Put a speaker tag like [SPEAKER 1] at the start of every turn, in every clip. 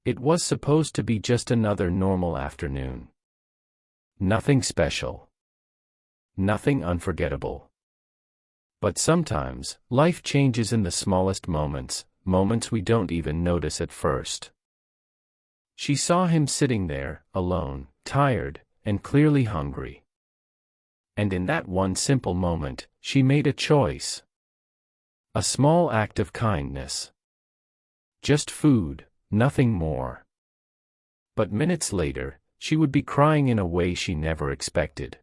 [SPEAKER 1] It was supposed to be just another normal afternoon. Nothing special. Nothing unforgettable. But sometimes, life changes in the smallest moments, moments we don't even notice at first. She saw him sitting there, alone, tired, and clearly hungry. And in that one simple moment, she made a choice. A small act of kindness. Just food, nothing more. But minutes later, she would be crying in a way she never expected.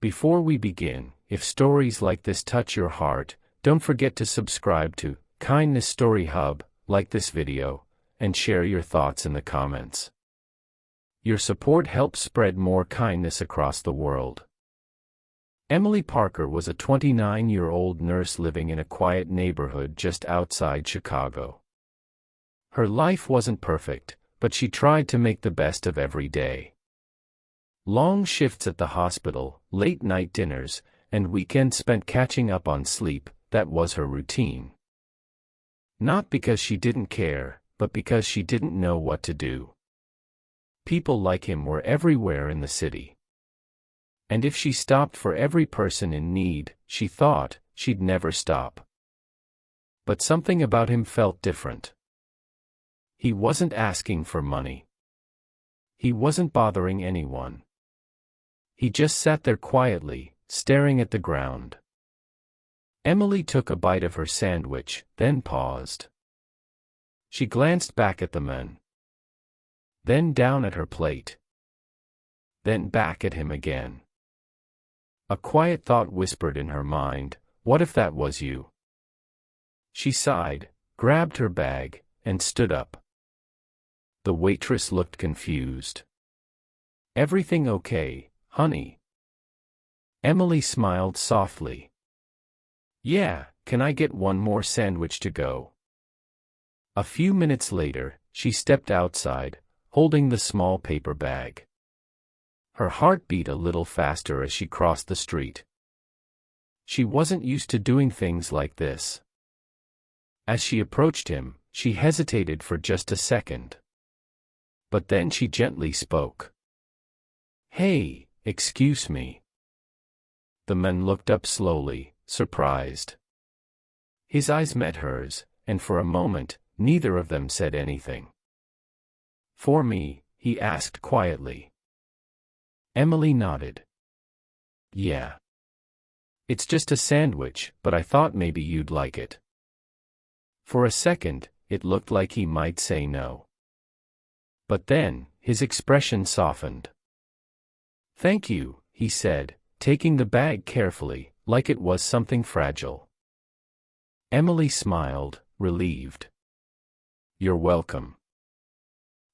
[SPEAKER 1] Before we begin, if stories like this touch your heart, don't forget to subscribe to Kindness Story Hub, like this video, and share your thoughts in the comments. Your support helps spread more kindness across the world. Emily Parker was a 29-year-old nurse living in a quiet neighborhood just outside Chicago. Her life wasn't perfect, but she tried to make the best of every day. Long shifts at the hospital, late-night dinners, and weekends spent catching up on sleep, that was her routine. Not because she didn't care, but because she didn't know what to do. People like him were everywhere in the city. And if she stopped for every person in need, she thought, she'd never stop. But something about him felt different. He wasn't asking for money. He wasn't bothering anyone. He just sat there quietly, staring at the ground. Emily took a bite of her sandwich, then paused. She glanced back at the men. Then down at her plate. Then back at him again. A quiet thought whispered in her mind, what if that was you? She sighed, grabbed her bag, and stood up. The waitress looked confused. Everything okay, honey? Emily smiled softly. Yeah, can I get one more sandwich to go? A few minutes later, she stepped outside, holding the small paper bag. Her heart beat a little faster as she crossed the street. She wasn't used to doing things like this. As she approached him, she hesitated for just a second. But then she gently spoke. Hey, excuse me. The man looked up slowly, surprised. His eyes met hers, and for a moment, neither of them said anything. For me, he asked quietly. Emily nodded. Yeah. It's just a sandwich, but I thought maybe you'd like it. For a second, it looked like he might say no. But then, his expression softened. Thank you, he said, taking the bag carefully, like it was something fragile. Emily smiled, relieved. You're welcome.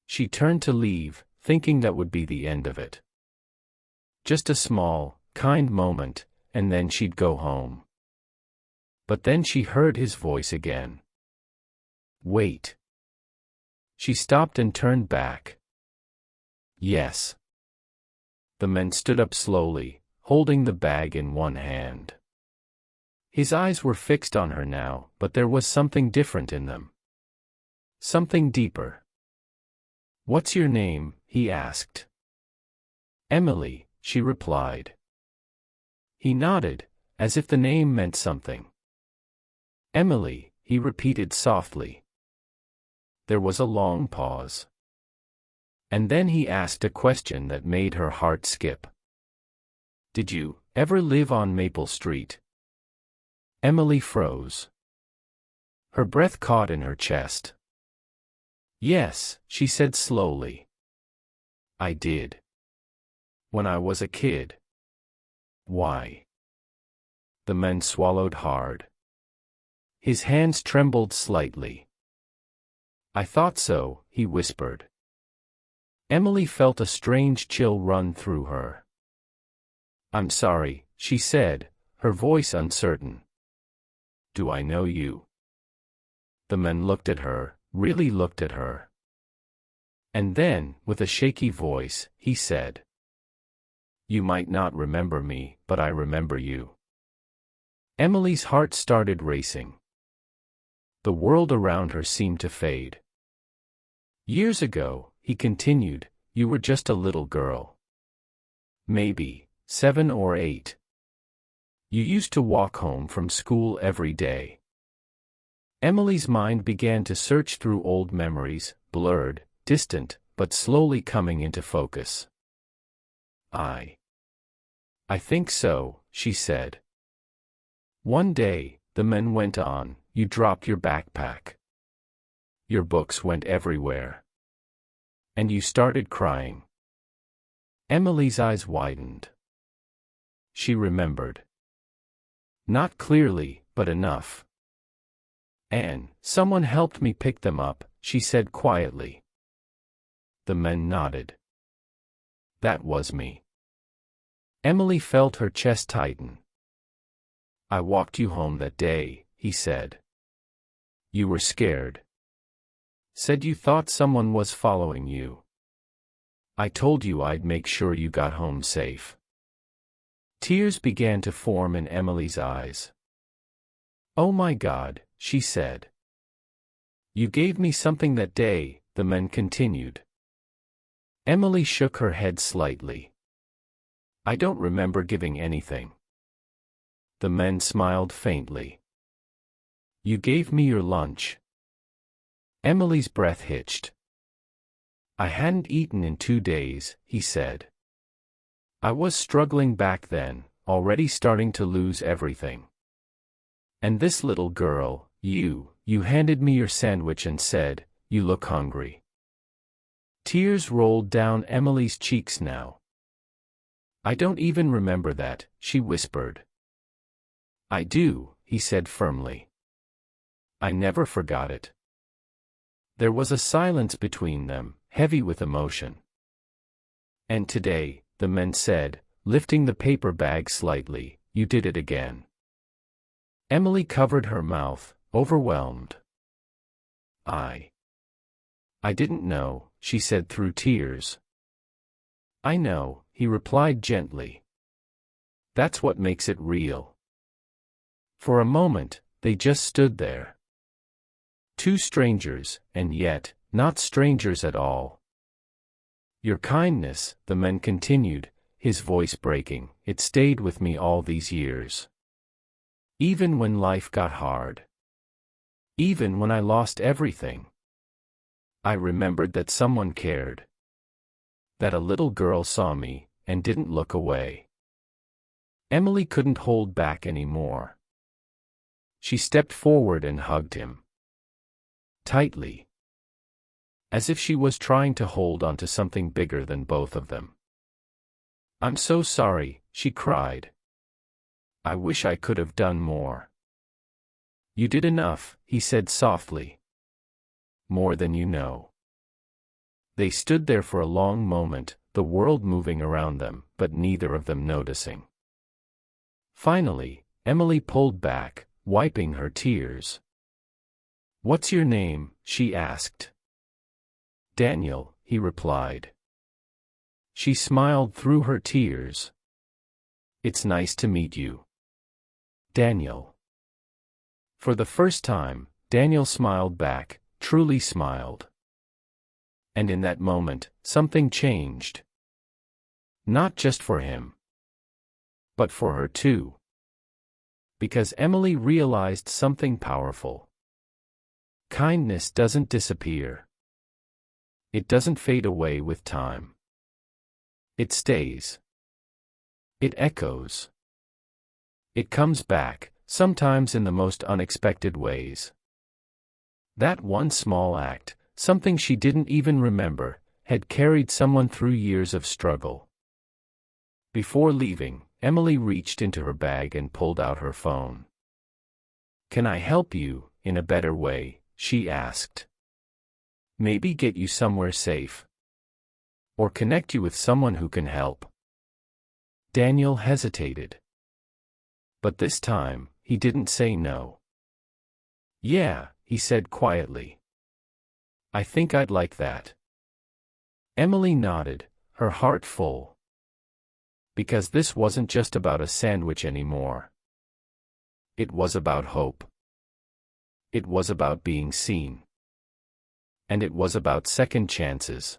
[SPEAKER 1] She turned to leave, thinking that would be the end of it. Just a small, kind moment, and then she'd go home. But then she heard his voice again. Wait. She stopped and turned back. Yes. The man stood up slowly, holding the bag in one hand. His eyes were fixed on her now, but there was something different in them. Something deeper. What's your name? He asked. Emily, she replied. He nodded, as if the name meant something. Emily, he repeated softly. There was a long pause. And then he asked a question that made her heart skip. Did you ever live on Maple Street? Emily froze. Her breath caught in her chest. Yes, she said slowly. I did. When I was a kid. Why? The man swallowed hard. His hands trembled slightly. I thought so, he whispered. Emily felt a strange chill run through her. I'm sorry, she said, her voice uncertain. Do I know you? The man looked at her, really looked at her. And then, with a shaky voice, he said, You might not remember me, but I remember you. Emily's heart started racing. The world around her seemed to fade. Years ago, he continued, you were just a little girl. Maybe 7 or 8. You used to walk home from school every day. Emily's mind began to search through old memories, blurred, distant, but slowly coming into focus. I think so, she said. One day, the men went on, you dropped your backpack. Your books went everywhere. And you started crying. Emily's eyes widened. She remembered. Not clearly, but enough. "Anne, someone helped me pick them up," she said quietly. The men nodded. "That was me." Emily felt her chest tighten. "I walked you home that day," he said. "You were scared. Said you thought someone was following you. I told you I'd make sure you got home safe." Tears began to form in Emily's eyes. "Oh my God," she said. "You gave me something that day," the men continued. Emily shook her head slightly. "I don't remember giving anything." The men smiled faintly. "You gave me your lunch." Emily's breath hitched. "I hadn't eaten in 2 days," he said. "I was struggling back then, already starting to lose everything. And this little girl, you handed me your sandwich and said, 'You look hungry.'" Tears rolled down Emily's cheeks now. "I don't even remember that," she whispered. "I do," he said firmly. "I never forgot it." There was a silence between them, heavy with emotion. "And today," the men said, lifting the paper bag slightly, "you did it again." Emily covered her mouth, overwhelmed. I didn't know," she said through tears. "I know," he replied gently. "That's what makes it real." For a moment, they just stood there. Two strangers, and yet, not strangers at all. "Your kindness," the man continued, his voice breaking, "it stayed with me all these years. Even when life got hard. Even when I lost everything. I remembered that someone cared. That a little girl saw me, and didn't look away." Emily couldn't hold back anymore. She stepped forward and hugged him. Tightly. As if she was trying to hold onto something bigger than both of them. "I'm so sorry," she cried. "I wish I could have done more." "You did enough," he said softly. "More than you know." They stood there for a long moment, the world moving around them, but neither of them noticing. Finally, Emily pulled back, wiping her tears. "What's your name?" she asked. "Daniel," he replied. She smiled through her tears. "It's nice to meet you, Daniel." For the first time, Daniel smiled back, truly smiled. And in that moment, something changed. Not just for him, but for her too. Because Emily realized something powerful. Kindness doesn't disappear. It doesn't fade away with time. It stays. It echoes. It comes back, sometimes in the most unexpected ways. That one small act, something she didn't even remember, had carried someone through years of struggle. Before leaving, Emily reached into her bag and pulled out her phone. "Can I help you, in a better way?" she asked. "Maybe get you somewhere safe. Or connect you with someone who can help." Daniel hesitated. But this time, he didn't say no. "Yeah," he said quietly. "I think I'd like that." Emily nodded, her heart full. Because this wasn't just about a sandwich anymore. It was about hope. It was about being seen. And it was about second chances.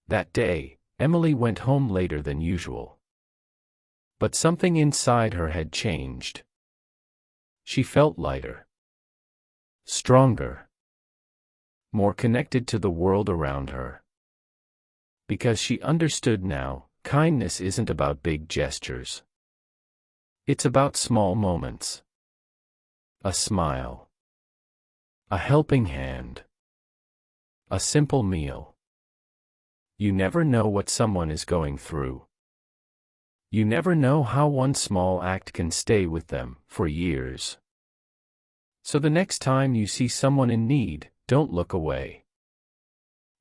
[SPEAKER 1] That day, Emily went home later than usual. But something inside her had changed. She felt lighter, stronger, more connected to the world around her. Because she understood now, kindness isn't about big gestures. It's about small moments. A smile. A helping hand. A simple meal. You never know what someone is going through. You never know how one small act can stay with them for years. So the next time you see someone in need, don't look away.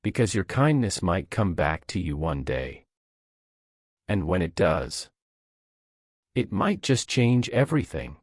[SPEAKER 1] Because your kindness might come back to you one day. And when it does, it might just change everything.